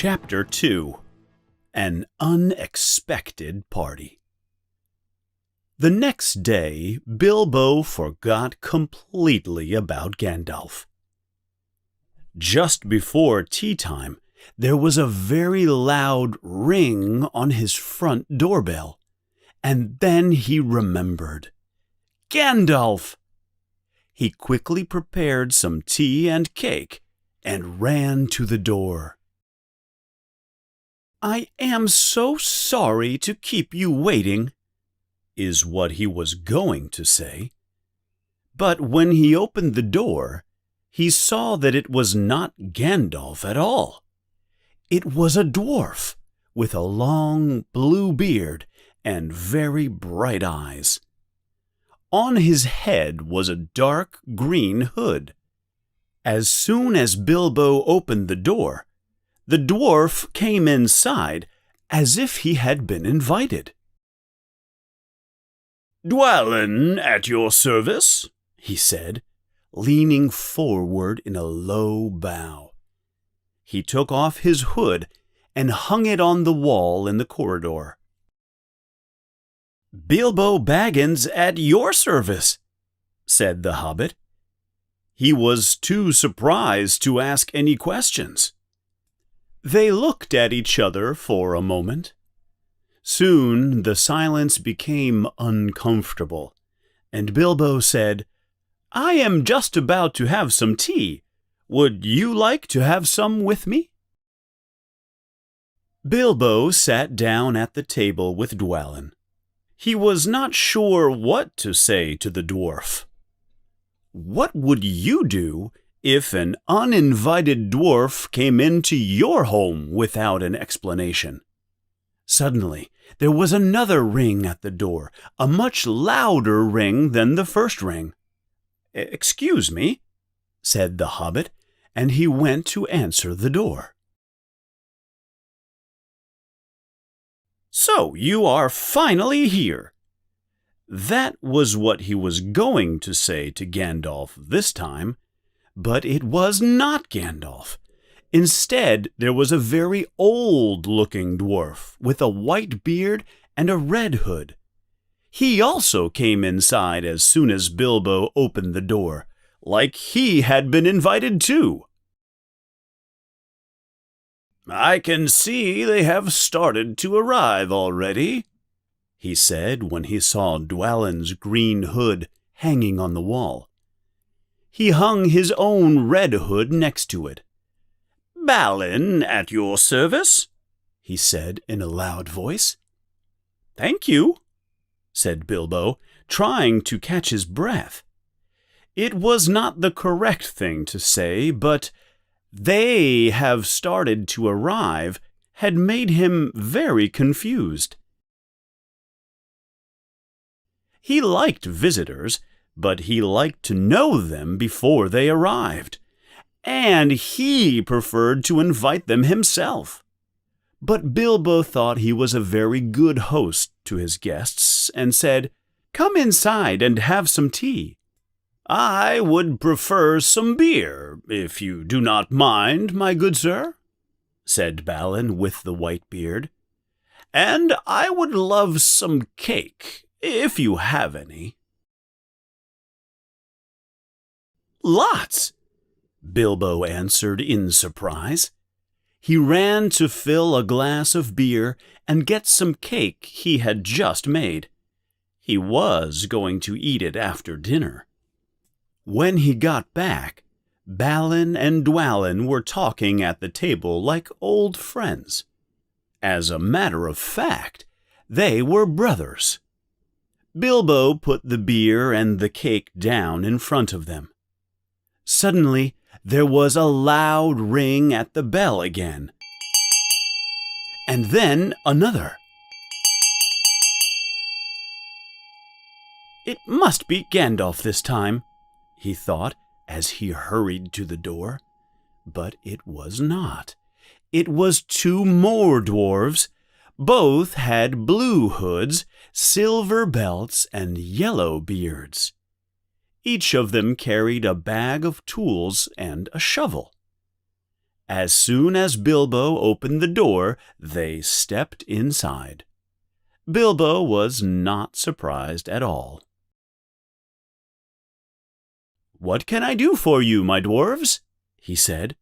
Chapter 2 An Unexpected Party. The next day, Bilbo forgot completely about Gandalf. Just before tea time, there was a very loud ring on his front doorbell, and then he remembered. Gandalf! He quickly prepared some tea and cake and ran to the door. "I am so sorry to keep you waiting," is what he was going to say. But when he opened the door, he saw that it was not Gandalf at all. It was a dwarf with a long blue beard and very bright eyes. On his head was a dark green hood. As soon as Bilbo opened the door, the dwarf came inside as if he had been invited. "Dwalin at your service," he said, leaning forward in a low bow. He took off his hood and hung it on the wall in the corridor. "Bilbo Baggins at your service," said the Hobbit. He was too surprised to ask any questions. They looked at each other for a moment. Soon the silence became uncomfortable, and Bilbo said, "I am just about to have some tea. Would you like to have some with me?" Bilbo sat down at the table with Dwalin. He was not sure what to say to the dwarf. "What would you do if an uninvited dwarf came into your home without an explanation?" Suddenly, there was another ring at the door, a much louder ring than the first ring. "Excuse me," said the Hobbit, and he went to answer the door. "So you are finally here." That was what he was going to say to Gandalf this time, but it was not Gandalf. Instead, there was a very old-looking dwarf with a white beard and a red hood. He also came inside as soon as Bilbo opened the door, like he had been invited too. "I can see they have started to arrive already," he said when he saw Dwalin's green hood hanging on the wall. He hung his own red hood next to it. "Balin at your service," he said in a loud voice. "Thank you," said Bilbo, trying to catch his breath. It was not the correct thing to say, but "they have started to arrive" had made him very confused. He liked visitors, but he liked to know them before they arrived, and he preferred to invite them himself. But Bilbo thought he was a very good host to his guests and said, "Come inside and have some tea." "I would prefer some beer, if you do not mind, my good sir," said Balin with the white beard. "And I would love some cake, if you have any." "Lots," Bilbo answered in surprise. He ran to fill a glass of beer and get some cake he had just made. He was going to eat it after dinner. When he got back, Balin and Dwalin were talking at the table like old friends. As a matter of fact, they were brothers. Bilbo put the beer and the cake down in front of them. Suddenly, there was a loud ring at the bell again, and then another. "It must be Gandalf this time," he thought as he hurried to the door. But it was not. It was two more dwarves. Both had blue hoods, silver belts, and yellow beards. Each of them carried a bag of tools and a shovel. As soon as Bilbo opened the door, they stepped inside. Bilbo was not surprised at all. "What can I do for you, my dwarves?" he said.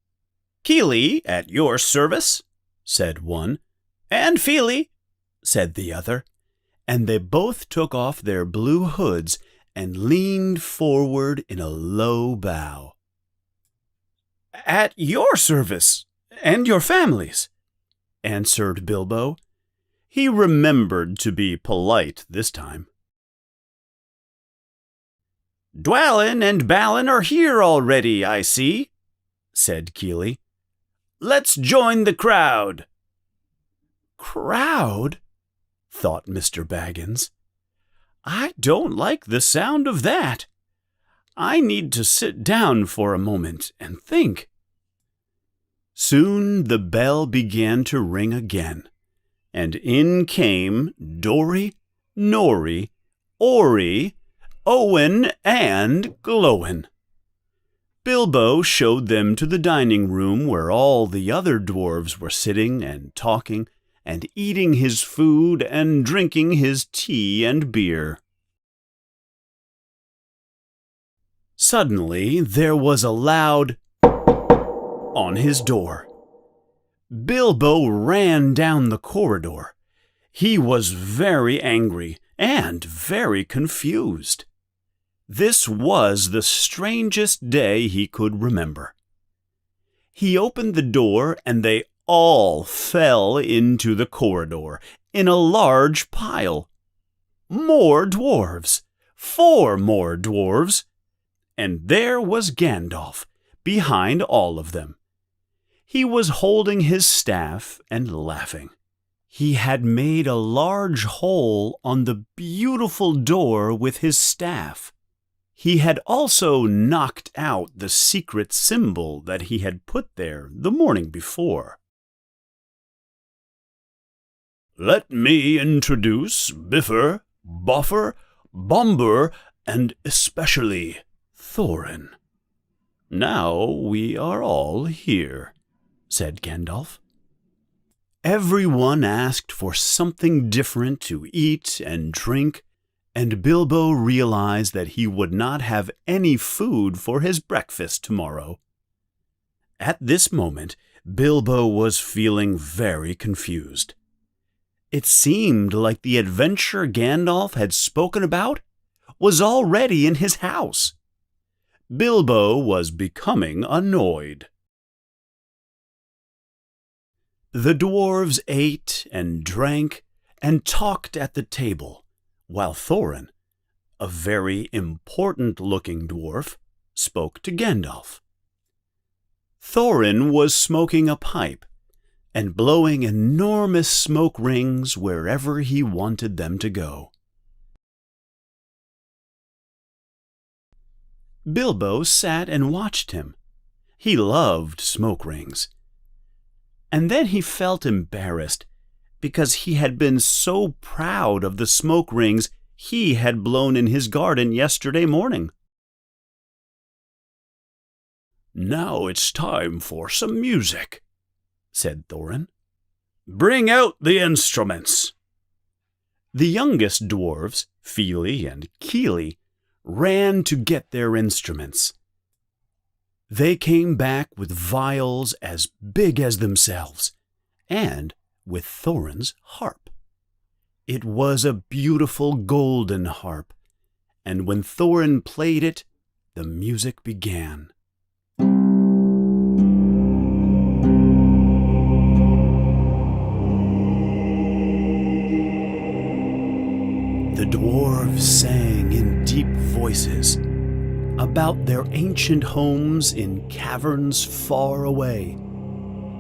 "Kili, at your service," said one. "And Fili," said the other, and they both took off their blue hoods and leaned forward in a low bow. "At your service, and your families," answered Bilbo. He remembered to be polite this time. "Dwalin and Balin are here already, I see," said Kili. "Let's join the crowd." "Crowd?" thought Mr. Baggins. "I don't like the sound of that. I need to sit down for a moment and think." Soon the bell began to ring again, and in came Dori, Nori, Ori, Owen, and Glowin. Bilbo showed them to the dining room where all the other dwarves were sitting and talking and eating his food and drinking his tea and beer. Suddenly there was a loud on his door. Bilbo ran down the corridor. He was very angry and very confused. This was the strangest day he could remember. He opened the door and they all fell into the corridor in a large pile. More dwarves! 4 more dwarves! And there was Gandalf, behind all of them. He was holding his staff and laughing. He had made a large hole on the beautiful door with his staff. He had also knocked out the secret symbol that he had put there the morning before. "Let me introduce Bifur, Boffer, Bombur, and especially Thorin. Now we are all here," said Gandalf. Everyone asked for something different to eat and drink, and Bilbo realized that he would not have any food for his breakfast tomorrow. At this moment, Bilbo was feeling very confused. It seemed like the adventure Gandalf had spoken about was already in his house. Bilbo was becoming annoyed. The dwarves ate and drank and talked at the table, while Thorin, a very important-looking dwarf, spoke to Gandalf. Thorin was smoking a pipe and blowing enormous smoke rings wherever he wanted them to go. Bilbo sat and watched him. He loved smoke rings. And then he felt embarrassed because he had been so proud of the smoke rings he had blown in his garden yesterday morning. "Now it's time for some music," said Thorin. "Bring out the instruments." The youngest dwarves, Fili and Kili, ran to get their instruments. They came back with vials as big as themselves, and with Thorin's harp. It was a beautiful golden harp, and when Thorin played it, the music began. The dwarves sang in deep voices about their ancient homes in caverns far away.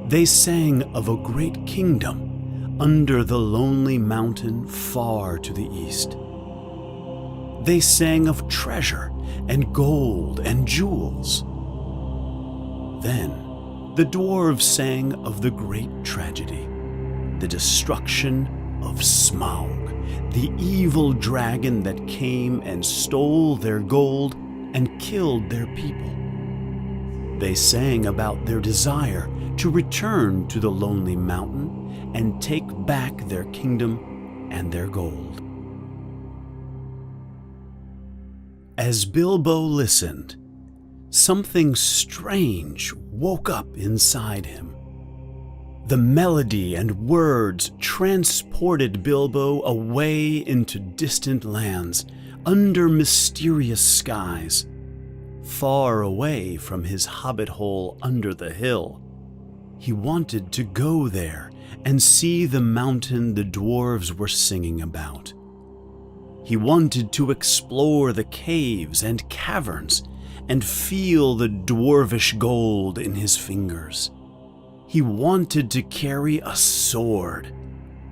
They sang of a great kingdom under the lonely mountain far to the east. They sang of treasure and gold and jewels. Then the dwarves sang of the great tragedy, the destruction of Smaug, the evil dragon that came and stole their gold and killed their people. They sang about their desire to return to the lonely mountain and take back their kingdom and their gold. As Bilbo listened, something strange woke up inside him. The melody and words transported Bilbo away into distant lands, under mysterious skies, far away from his hobbit hole under the hill. He wanted to go there and see the mountain the dwarves were singing about. He wanted to explore the caves and caverns and feel the dwarvish gold in his fingers. He wanted to carry a sword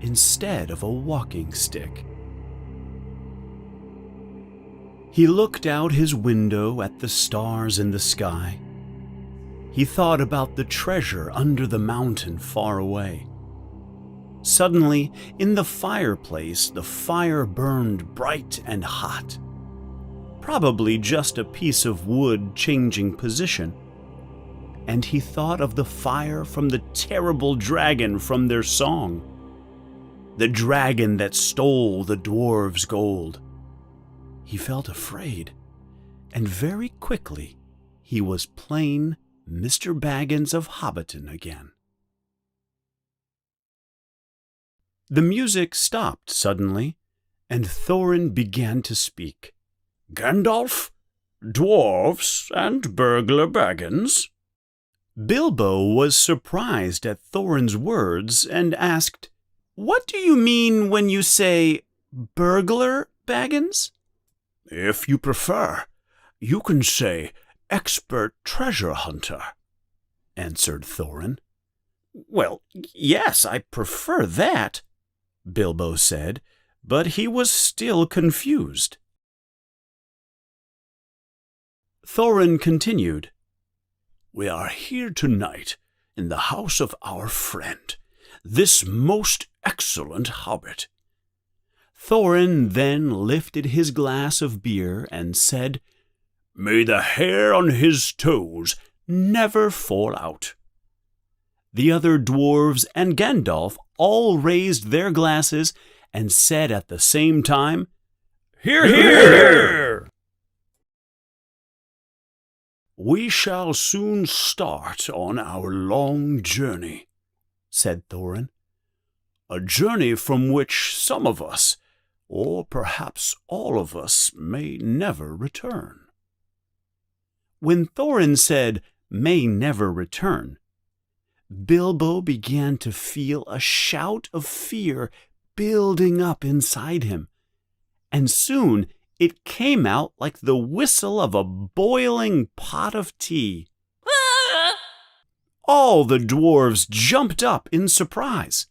instead of a walking stick. He looked out his window at the stars in the sky. He thought about the treasure under the mountain far away. Suddenly, in the fireplace, the fire burned bright and hot. Probably just a piece of wood changing position. And he thought of the fire from the terrible dragon from their song. The dragon that stole the dwarves' gold. He felt afraid, and very quickly he was plain Mr. Baggins of Hobbiton again. The music stopped suddenly, and Thorin began to speak. "Gandalf, dwarves, and burglar Baggins?" Bilbo was surprised at Thorin's words and asked, "What do you mean when you say burglar Baggins?" "If you prefer, you can say expert treasure hunter," answered Thorin. "Well, yes, I prefer that," Bilbo said, but he was still confused. Thorin continued, "We are here tonight in the house of our friend, this most excellent hobbit." Thorin then lifted his glass of beer and said, "May the hair on his toes never fall out." The other dwarves and Gandalf all raised their glasses and said at the same time, "Hear, hear!" "We shall soon start on our long journey," said Thorin. "A journey from which some of us, or perhaps all of us, may never return." When Thorin said, "may never return," Bilbo began to feel a shout of fear building up inside him, and soon it came out like the whistle of a boiling pot of tea. All the dwarves jumped up in surprise.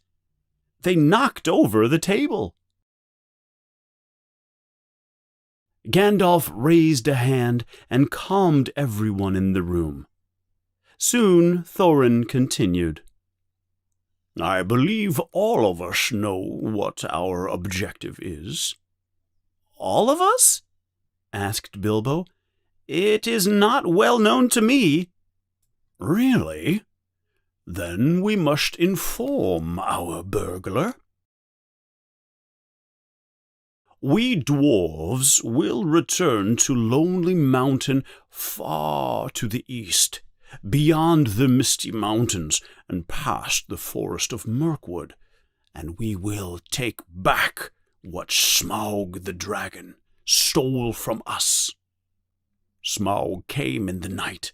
They knocked over the table. Gandalf raised a hand and calmed everyone in the room. Soon Thorin continued, "I believe all of us know what our objective is." "All of us?" asked Bilbo. "It is not well known to me." "Really? Then we must inform our burglar. We dwarves will return to Lonely Mountain far to the east, beyond the Misty Mountains and past the Forest of Mirkwood, and we will take back what Smaug the dragon stole from us. Smaug came in the night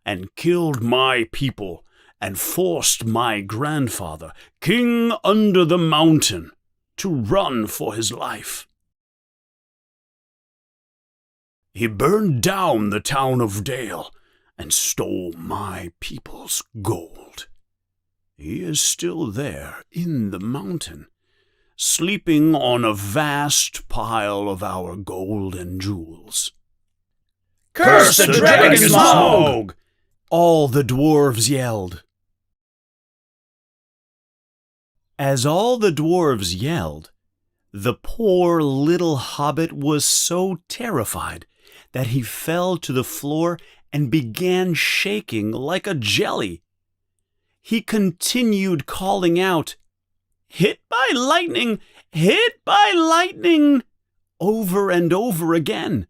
and killed my people and forced my grandfather, King Under the Mountain, to run for his life. He burned down the town of Dale and stole my people's gold. He is still there in the mountain, sleeping on a vast pile of our gold and jewels." "Curse the dragon Smaug!" all the dwarves yelled. As all the dwarves yelled, the poor little hobbit was so terrified that he fell to the floor and began shaking like a jelly. he continued calling out, "Hit by lightning! Hit by lightning!" over and over again.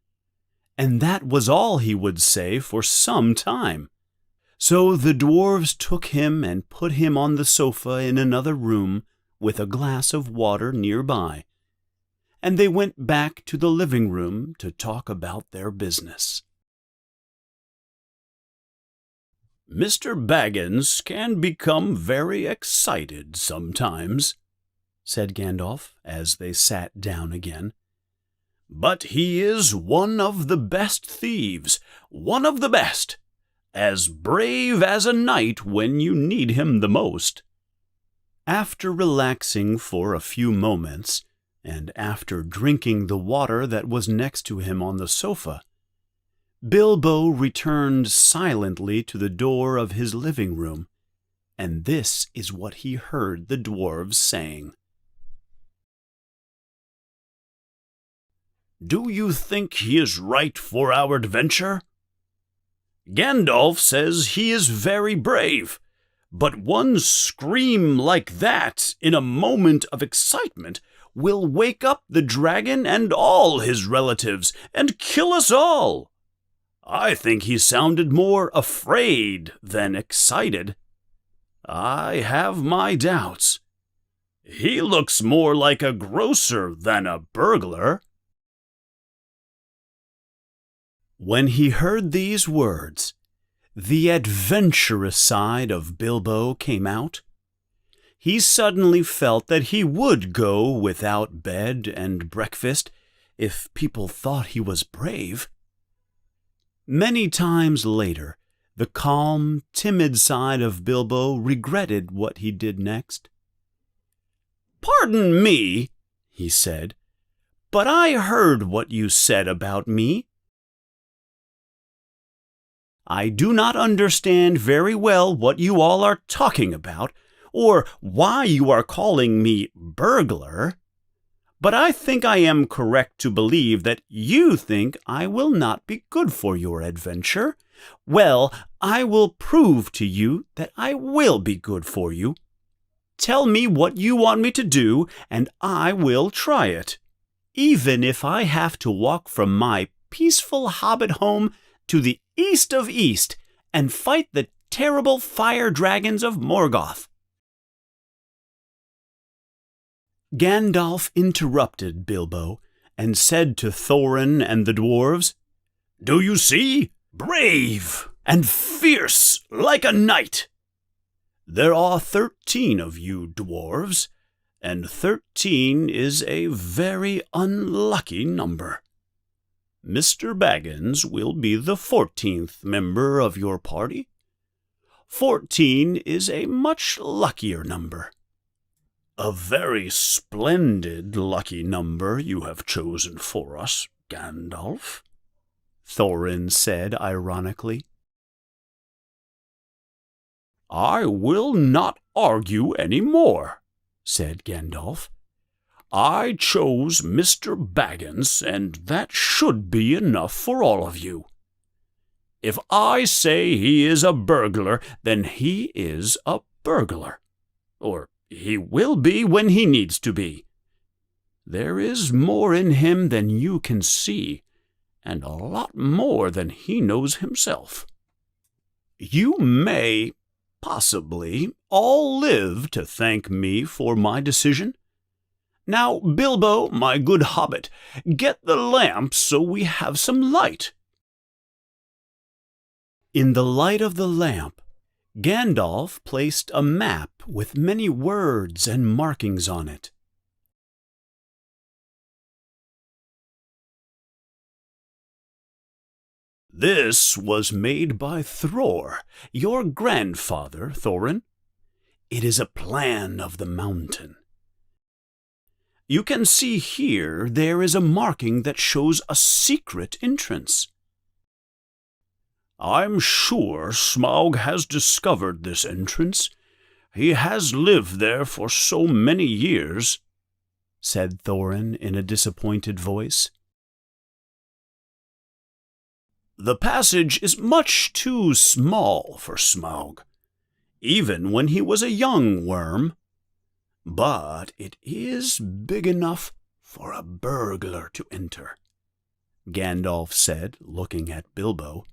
And that was all he would say for some time. So the dwarves took him and put him on the sofa in another room with a glass of water nearby, and they went back to the living room to talk about their business. "Mr. Baggins can become very excited sometimes," said Gandalf as they sat down again. "But he is one of the best thieves, one of the best, as brave as a knight when you need him the most." After relaxing for a few moments, and after drinking the water that was next to him on the sofa, Bilbo returned silently to the door of his living room, and this is what he heard the dwarves saying. "Do you think he is right for our adventure? Gandalf says he is very brave, but one scream like that in a moment of excitement will wake up the dragon and all his relatives and kill us all. I think he sounded more afraid than excited. I have my doubts. He looks more like a grocer than a burglar." When he heard these words, the adventurous side of Bilbo came out. He suddenly felt that he would go without bed and breakfast if people thought he was brave. Many times later, the calm, timid side of Bilbo regretted what he did next. "Pardon me," he said, "but I heard what you said about me. I do not understand very well what you all are talking about, or why you are calling me burglar, but I think I am correct to believe that you think I will not be good for your adventure. Well, I will prove to you that I will be good for you. Tell me what you want me to do, and I will try it, even if I have to walk from my peaceful hobbit home to the east of East and fight the terrible fire dragons of Morgoth." Gandalf interrupted Bilbo and said to Thorin and the dwarves, "Do you see? Brave and fierce like a knight. There are 13 of you dwarves, and 13 is a very unlucky number. Mr. Baggins will be the 14th member of your party. 14 is a much luckier number. A very splendid lucky number you have chosen for us, Gandalf," Thorin said ironically. "I will not argue any more," said Gandalf. "I chose Mr. Baggins, and that should be enough for all of you. If I say he is a burglar, then he is a burglar. Or he will be when he needs to be. There is more in him than you can see, and a lot more than he knows himself. You may, possibly, all live to thank me for my decision. Now, Bilbo, my good hobbit, get the lamp so we have some light." In the light of the lamp, Gandalf placed a map with many words and markings on it. "This was made by Thror, your grandfather, Thorin. It is a plan of the mountain. You can see here there is a marking that shows a secret entrance. I'm sure Smaug has discovered this entrance. He has lived there for so many years," said Thorin in a disappointed voice. "The passage is much too small for Smaug. even when he was a young worm. But it is big enough for a burglar to enter," Gandalf said, looking at Bilbo.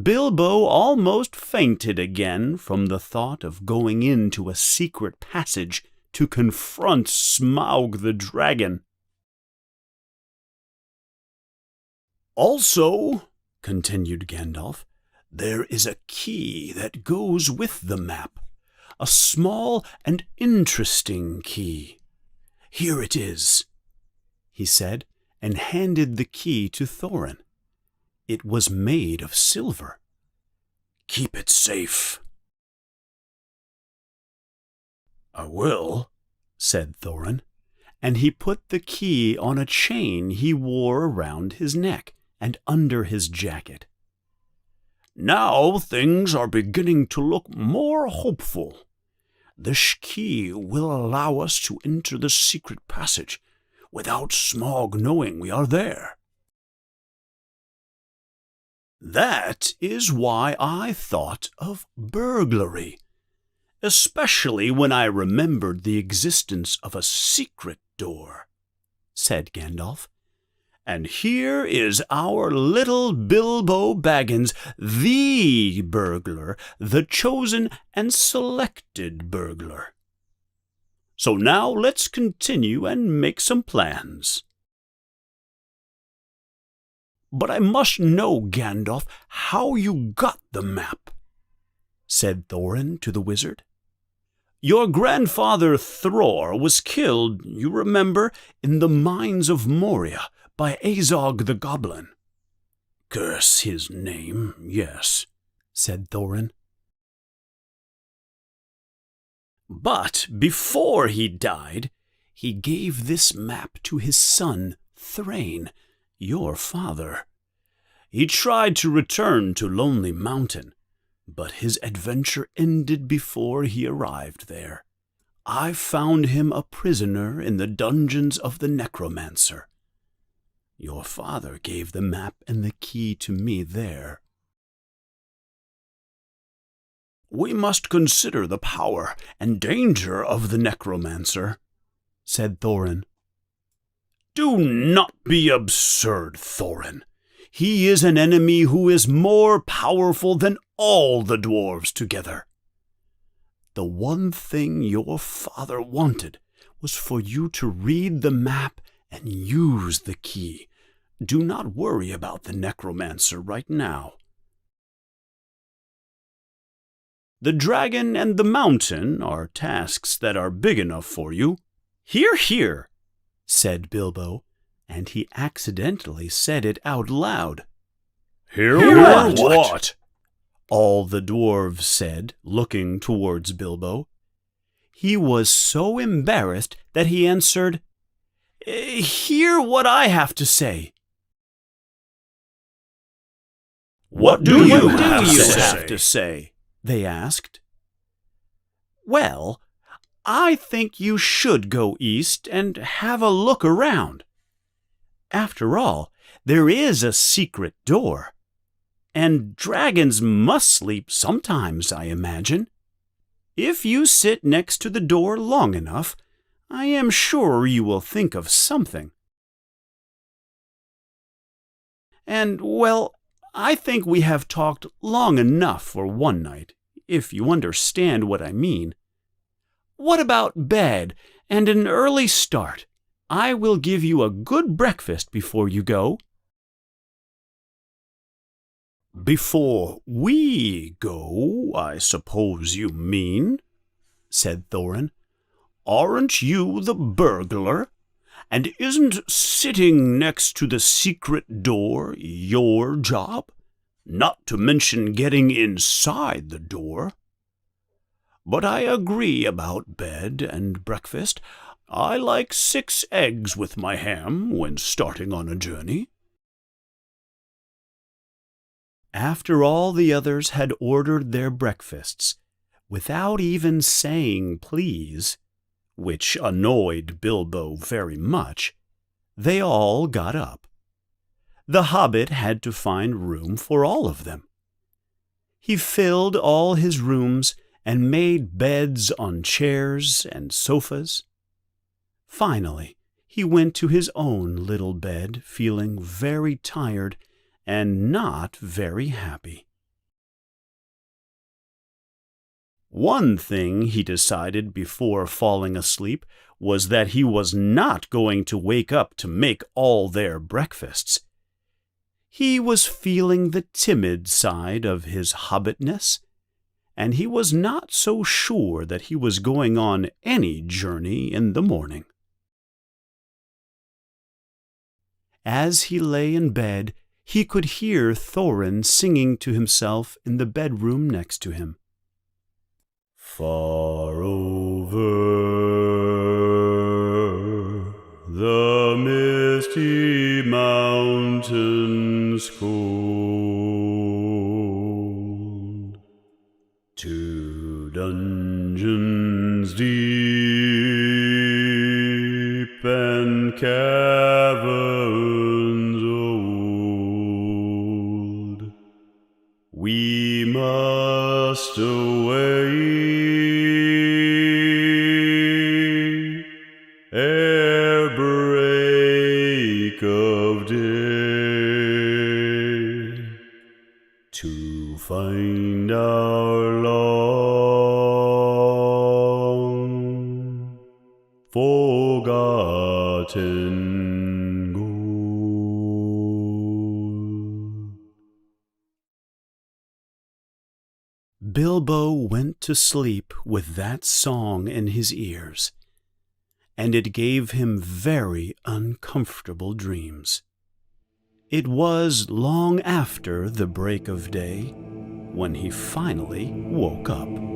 Bilbo almost fainted again from the thought of going into a secret passage to confront Smaug the dragon. "Also," continued Gandalf, "there is a key that goes with the map. A small and interesting key. Here it is," he said, and handed the key to Thorin. It was made of silver. "Keep it safe." "I will," said Thorin, and he put the key on a chain he wore around his neck and under his jacket. "Now things are beginning to look more hopeful. This key will allow us to enter the secret passage without Smaug knowing we are there." "That is why I thought of burglary, especially when I remembered the existence of a secret door," said Gandalf. "And here is our little Bilbo Baggins, the burglar, the chosen and selected burglar. So now let's continue and make some plans." "But I must know, Gandalf, how you got the map," said Thorin to the wizard. "Your grandfather Thror was killed, you remember, in the mines of Moria by Azog the Goblin." "Curse his name, yes," said Thorin. "But before he died, he gave this map to his son Thrain, your father. He tried to return to Lonely Mountain, but his adventure ended before he arrived there. I found him a prisoner in the dungeons of the Necromancer. Your father gave the map and the key to me there." "We must consider the power and danger of the Necromancer," said Thorin. "Do not be absurd, Thorin. He is an enemy who is more powerful than all the dwarves together. The one thing your father wanted was for you to read the map and use the key. Do not worry about the Necromancer right now. The dragon and the mountain are tasks that are big enough for you." "Hear, hear," said Bilbo, and he accidentally said it out loud. "Hear what?" all the dwarves said, looking towards Bilbo. He was so embarrassed that he answered, "Hear what I have to say." "What do you have to say?" they asked. "Well, I think you should go east and have a look around. After all, there is a secret door, and dragons must sleep sometimes, I imagine. If you sit next to the door long enough, I am sure you will think of something. And, well, I think we have talked long enough for one night, if you understand what I mean. What about bed and an early start? I will give you a good breakfast before you go." "Before we go, I suppose you mean," said Thorin. "Aren't you the burglar? And isn't sitting next to the secret door your job? Not to mention getting inside the door. But I agree about bed and breakfast. I like 6 eggs with my ham when starting on a journey." After all the others had ordered their breakfasts, without even saying please, which annoyed Bilbo very much, they all got up. The Hobbit had to find room for all of them. He filled all his rooms and made beds on chairs and sofas. Finally, he went to his own little bed, feeling very tired and not very happy. One thing he decided before falling asleep was that he was not going to wake up to make all their breakfasts. He was feeling the timid side of his hobbitness, and he was not so sure that he was going on any journey in the morning. As he lay in bed, he could hear Thorin singing to himself in the bedroom next to him. Far over the misty mountains cold, to dungeons deep and caverns old, we must away ere break of day, to find our long forgotten gold. Bilbo went to sleep with that song in his ears, and it gave him very uncomfortable dreams. It was long after the break of day when he finally woke up.